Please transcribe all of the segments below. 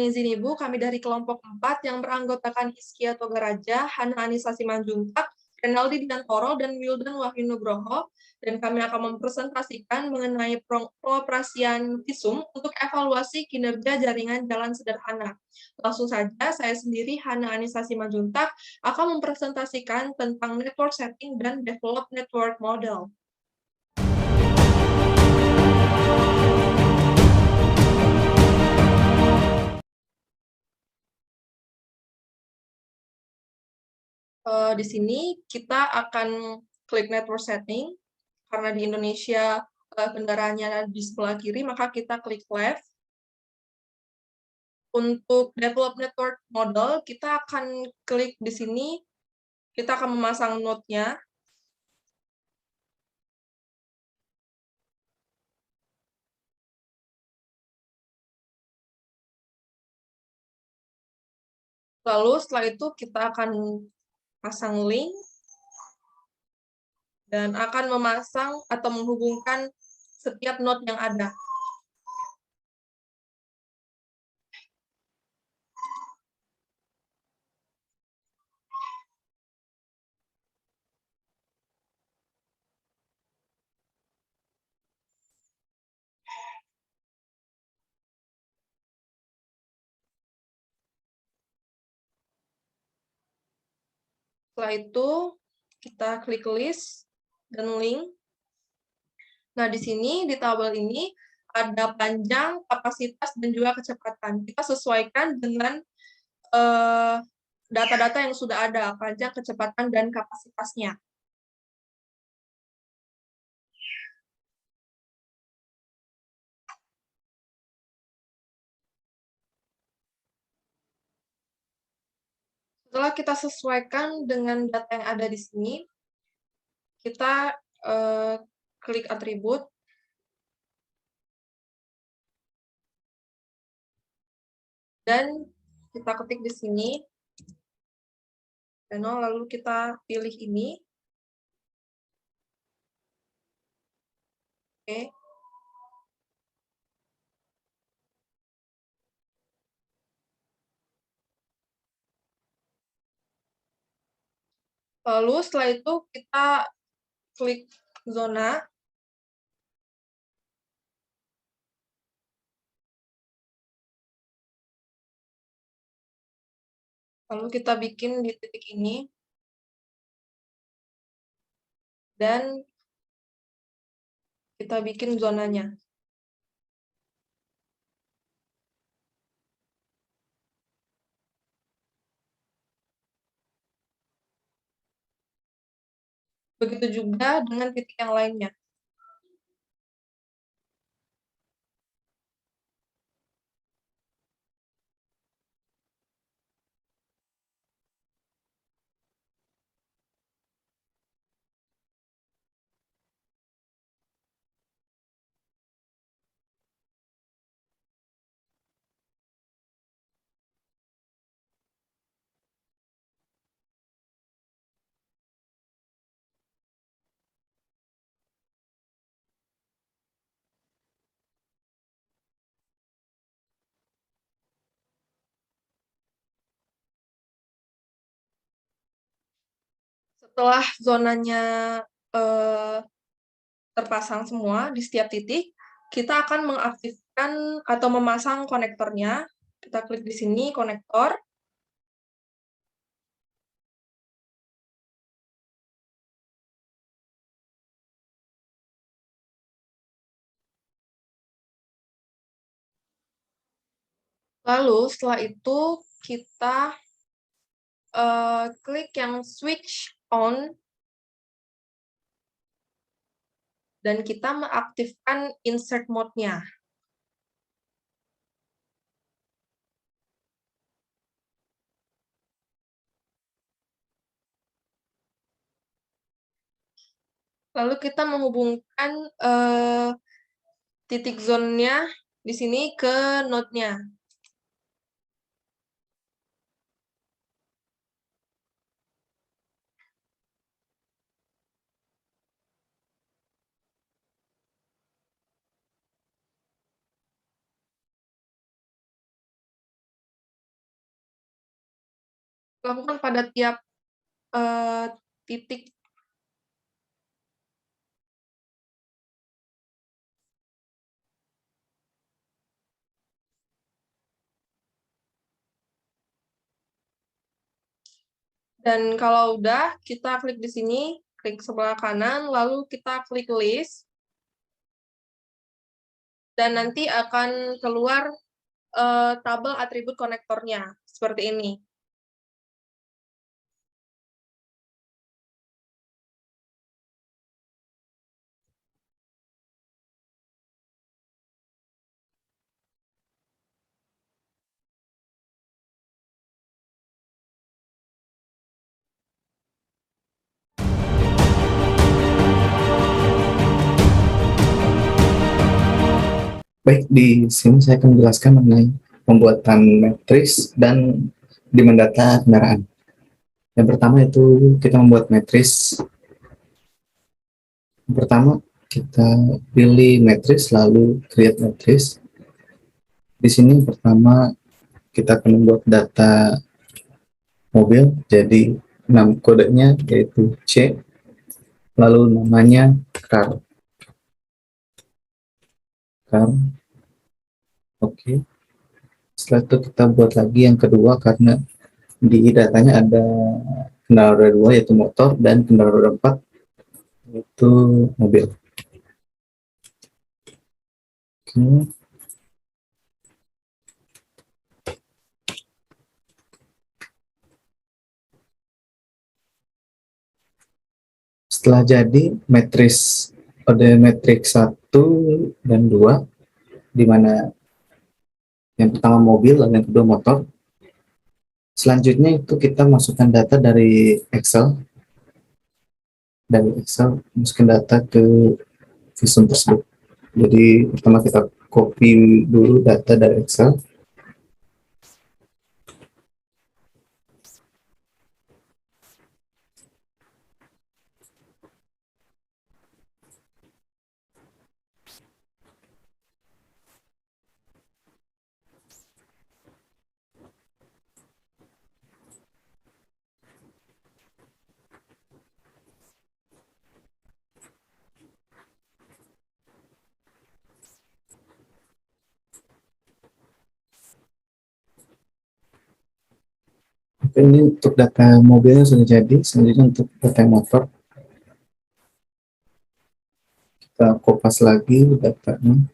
izin Ibu, kami dari kelompok 4 yang beranggotakan Hizkia Togaraja, Hana Anissa Simanjuntak, Renaldi Bidantoro, dan Wildan Wahyu Nugroho, dan kami akan mempresentasikan mengenai pengoperasian visum untuk evaluasi kinerja jaringan jalan sederhana. Langsung saja, saya sendiri, Hana Anissa Simanjuntak, akan mempresentasikan tentang network setting dan develop network model. Di sini kita akan klik network setting, karena di Indonesia kendaraannya di sebelah kiri, maka kita klik left. Untuk develop network model, kita akan klik di sini, kita akan memasang node-nya. Lalu setelah itu kita akan pasang link, dan akan memasang atau menghubungkan setiap node yang ada. Setelah itu, kita klik list dan link. Nah, di sini, di tabel ini, ada panjang, kapasitas, dan juga kecepatan. Kita sesuaikan dengan data-data yang sudah ada, panjang, kecepatan, dan kapasitasnya. Setelah kita sesuaikan dengan data yang ada di sini, kita klik atribut, dan kita ketik di sini, lalu kita pilih ini. Oke. Lalu setelah itu kita klik zona. Lalu kita bikin di titik ini. Dan kita bikin zonanya. Begitu juga dengan titik yang lainnya. Setelah zonanya terpasang semua di setiap titik, kita akan mengaktifkan atau memasang konektornya. Kita klik di sini, konektor. Lalu setelah itu kita klik yang switch on, dan kita mengaktifkan insert mode-nya. Lalu kita menghubungkan titik zone-nya di sini ke node-nya. lakukan pada tiap, titik. Dan kalau udah, kita klik di sini, klik sebelah kanan, lalu kita klik list, dan nanti akan keluar, tabel atribut konektornya, seperti ini. Baik, di sini saya akan menjelaskan mengenai pembuatan matriks dan demand data kendaraan. Yang pertama itu kita membuat matriks. Yang pertama kita pilih matriks lalu create matriks. Di sini pertama kita akan membuat data mobil, jadi kodenya yaitu C, lalu namanya car. Oke. Setelah itu kita buat lagi yang kedua karena di datanya ada kendaraan roda 2 yaitu motor dan kendaraan roda 4 yaitu mobil. Oke. Setelah jadi matriks, ada matriks 1 dan 2, di mana yang pertama mobil dan yang kedua motor. Selanjutnya itu kita masukkan data dari Excel. Dari Excel, masukkan data ke visum tersebut. Jadi pertama kita copy dulu data dari Excel. Oke, ini untuk data mobilnya sudah jadi. Selanjutnya untuk data motor, kita kopas lagi datanya.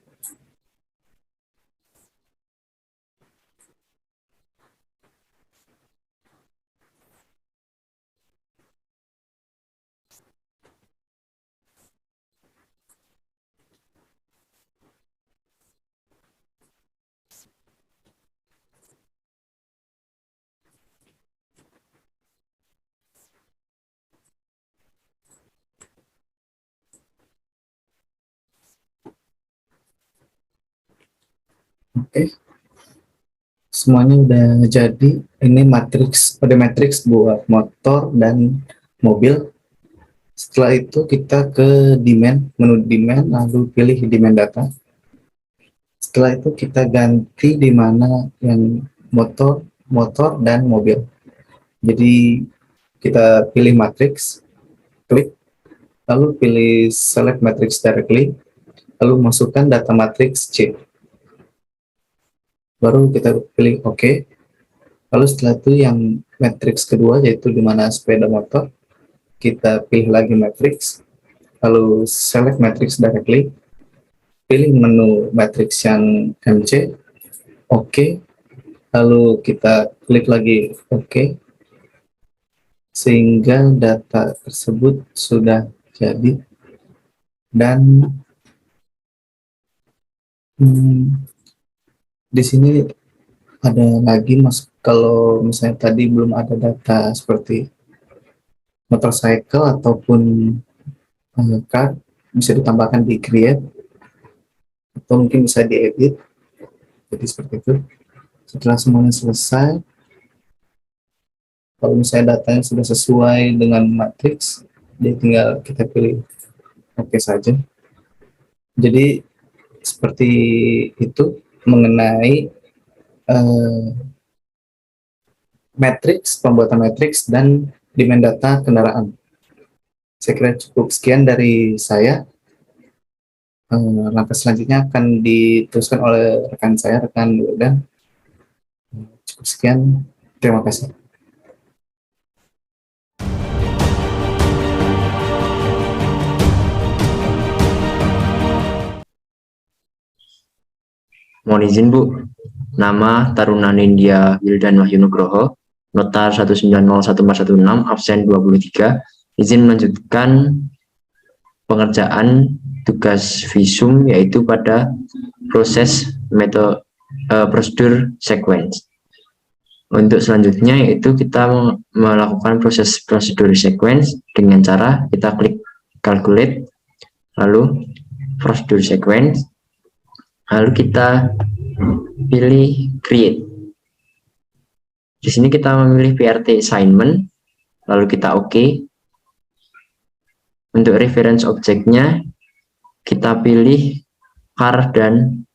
Oke, semuanya udah jadi. Ini matriks, pada matriks buat motor dan mobil. Setelah itu kita ke demand, menu demand, lalu pilih demand data. Setelah itu kita ganti di mana yang motor, motor dan mobil. Jadi kita pilih matriks, klik, lalu pilih select matrix directly, lalu masukkan data matriks C. Baru kita pilih OK. Lalu setelah itu yang matriks kedua yaitu di mana sepeda motor, kita pilih lagi matriks, lalu select matrix directly, pilih menu matriks yang MC, OK, lalu kita klik lagi OK, sehingga data tersebut sudah jadi. Dan di sini ada lagi mas, kalau misalnya tadi belum ada data seperti motorcycle ataupun car, bisa ditambahkan di create atau mungkin bisa diedit. Jadi seperti itu. Setelah semuanya selesai, kalau misalnya datanya sudah sesuai dengan matriks, dia tinggal kita pilih oke saja. Jadi seperti itu mengenai matriks, pembuatan matriks, dan demand data kendaraan. Saya kira cukup sekian dari saya. Langkah selanjutnya akan diteruskan oleh rekan saya, rekan Wildan. Cukup sekian, terima kasih. Mohon izin Bu, nama Taruna Nindya Wildan Wahyu Nugroho, Nota 1901416, absen 23, izin melanjutkan pengerjaan tugas visum yaitu pada proses prosedur sequence. Untuk selanjutnya yaitu kita melakukan proses prosedur sequence dengan cara kita klik calculate, lalu prosedur sequence, lalu kita pilih create. Di sini kita memilih PRT assignment, lalu kita OK. Untuk reference objeknya kita pilih car dan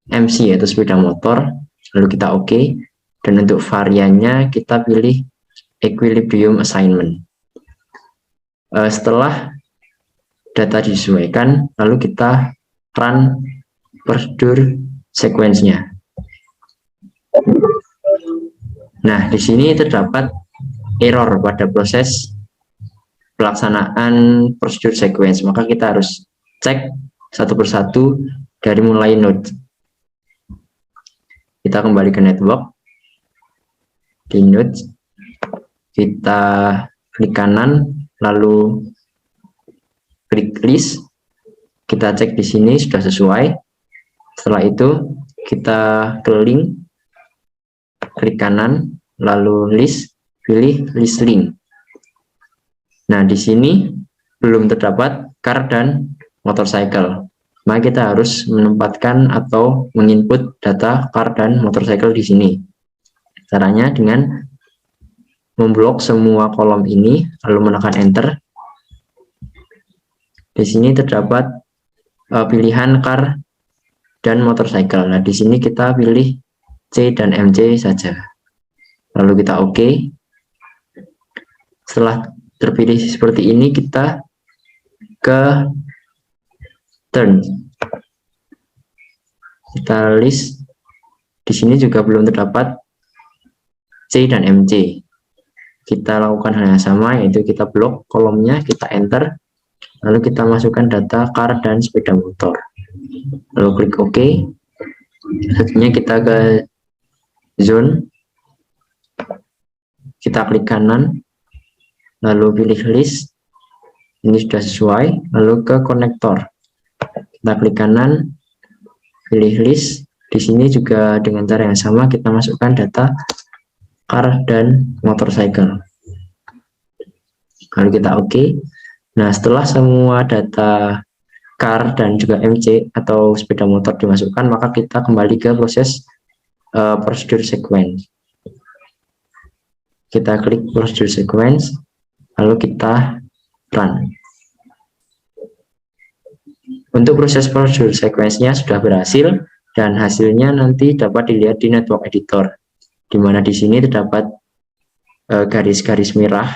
MC yaitu sepeda motor, lalu kita OK. Dan untuk variannya kita pilih equilibrium assignment. Setelah data disesuaikan, lalu kita run prosedur sequence-nya. Nah, di sini terdapat error pada proses pelaksanaan prosedur sequence, maka kita harus cek satu persatu dari mulai node. Kita kembali ke network, di node kita klik kanan, lalu klik list, kita cek di sini sudah sesuai. Setelah itu kita ke link, klik kanan, lalu list, pilih list link. Nah, di sini belum terdapat car dan motorcycle. Maka kita harus menempatkan atau menginput data car dan motorcycle di sini. Caranya dengan memblok semua kolom ini, lalu menekan enter. Di sini terdapat pilihan car dan motorcycle. Nah, di sini kita pilih C dan MC saja. Lalu kita OK. Setelah terpilih seperti ini, kita ke turn. Kita list. Di sini juga belum terdapat C dan MC. Kita lakukan hal yang sama, yaitu kita blok kolomnya, kita enter, lalu kita masukkan data car dan sepeda motor. Lalu klik OK. Selanjutnya kita ke zone. Kita klik kanan, lalu pilih list. Ini sudah sesuai. Lalu ke konektor. Kita klik kanan, pilih list. Di sini juga dengan cara yang sama kita masukkan data car dan motorcycle. Lalu kita OK. Nah, setelah semua data car dan juga MC atau sepeda motor dimasukkan, maka kita kembali ke proses prosedur sequence. Kita klik prosedur sequence, lalu kita run. Untuk proses prosedur sequence-nya sudah berhasil dan hasilnya nanti dapat dilihat di network editor, di mana di sini terdapat garis-garis merah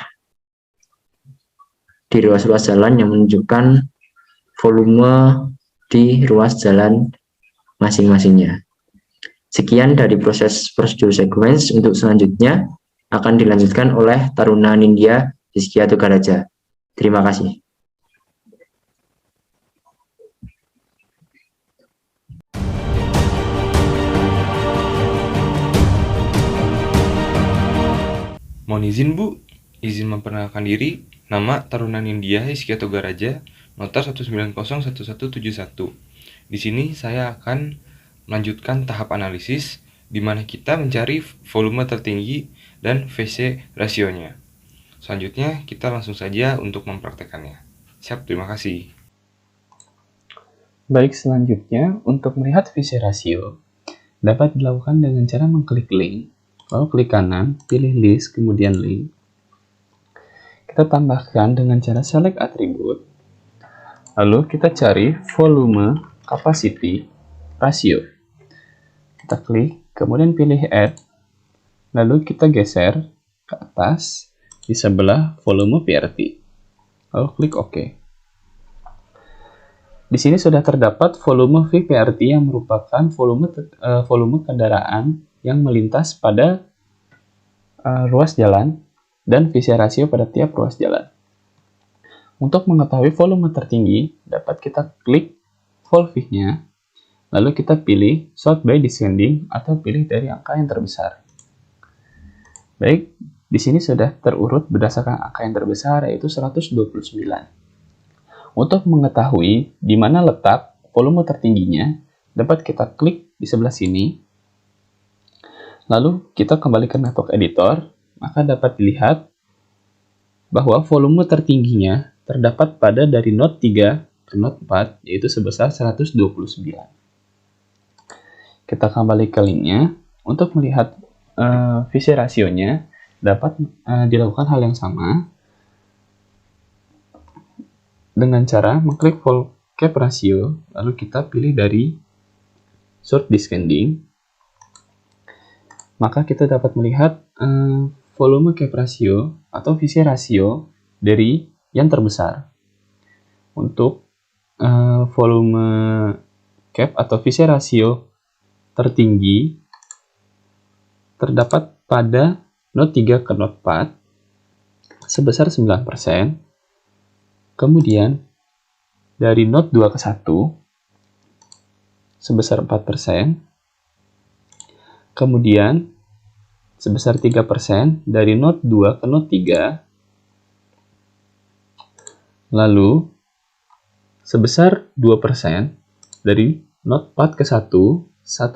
di ruas-ruas jalan yang menunjukkan volume di ruas jalan masing-masingnya. Sekian dari proses prosedur sequence. Untuk selanjutnya akan dilanjutkan oleh Taruna Nindya Hizkia Togaraja. Terima kasih. Mohon izin Bu, izin memperkenalkan diri. Nama Taruna Nindya Hizkia Togaraja, Nota 1901171. Di sini saya akan melanjutkan tahap analisis di mana kita mencari volume tertinggi dan VC rasionya. Selanjutnya kita langsung saja untuk mempraktekannya. Siap, terima kasih. Baik, selanjutnya untuk melihat VC rasio dapat dilakukan dengan cara mengklik link, lalu klik kanan, pilih list, kemudian link. Kita tambahkan dengan cara select atribut, lalu kita cari volume capacity ratio. Kita klik, kemudian pilih add, Lalu kita geser ke atas di sebelah volume PRT. Lalu klik OK. Di sini sudah terdapat volume VPRT yang merupakan volume kendaraan yang melintas pada ruas jalan dan visi rasio pada tiap ruas jalan. Untuk mengetahui volume tertinggi, dapat kita klik volv-nya, lalu kita pilih sort by descending atau pilih dari angka yang terbesar. Baik, di sini sudah terurut berdasarkan angka yang terbesar, yaitu 129. Untuk mengetahui di mana letak volume tertingginya, dapat kita klik di sebelah sini. Lalu kita kembali ke network editor, maka dapat dilihat bahwa volume tertingginya terdapat pada dari node 3 ke node 4, yaitu sebesar 129. Kita kembali ke linknya. Untuk melihat visi rasionya, dapat dilakukan hal yang sama dengan cara mengklik vol cap ratio, lalu kita pilih dari sort descending. Maka kita dapat melihat volume cap ratio atau visi rasio dari yang terbesar. Untuk volume cap atau visi rasio tertinggi terdapat pada node 3 ke node 4 sebesar 9%. Kemudian dari node 2 ke 1 sebesar 4%. Kemudian sebesar 3% dari node 2 ke node 3. Lalu sebesar 2% dari node 4 ke 1, 1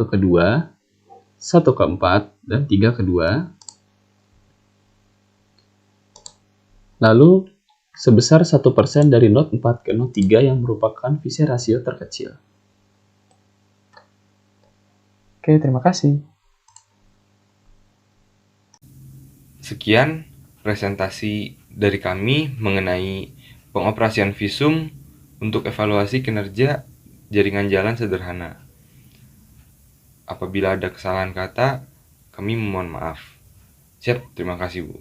ke 2, 1 ke 4, dan 3 ke 2. Lalu sebesar 1% dari node 4 ke node 3 yang merupakan visi rasio terkecil. Oke, terima kasih. Sekian presentasi dari kami mengenai pengoperasian visum untuk evaluasi kinerja jaringan jalan sederhana. Apabila ada kesalahan kata, kami mohon maaf. Siap, terima kasih Bu.